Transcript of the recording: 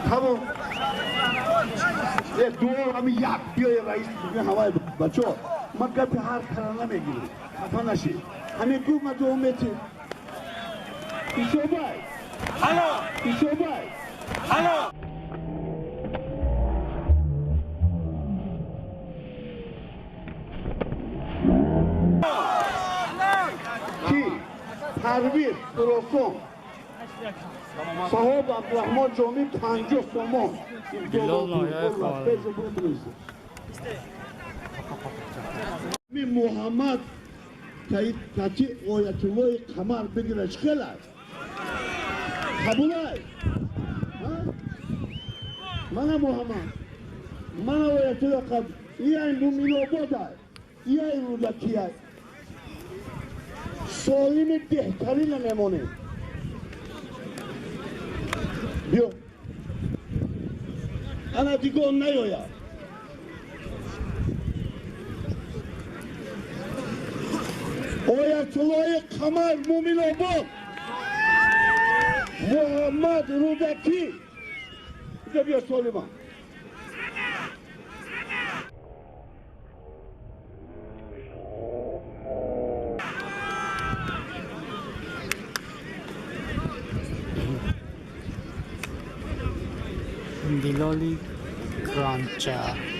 تمام ये दो हम याद भी राइस में हवाए बच्चों मक्का पे हार खराना में गिरे फनाशी हमें क्यों मजो में थे इशोबाई हेलो इशोबाई हेलो की हार्विस प्रोसों صاحب عبدالرحمن جامی 50 تومان بیلول نایه می محمد کچی آیتولای قمر بگیرش خیلی قبول های من محمد من آیتولای قبول این رو میلاباد های این رو لکی های سالیم بهترین نمونه بیو انا دیگه نیاید آیت‌الله قمر مومن آباد محمد رودکی اینجا بیا سلیمان Biloli Cruncher.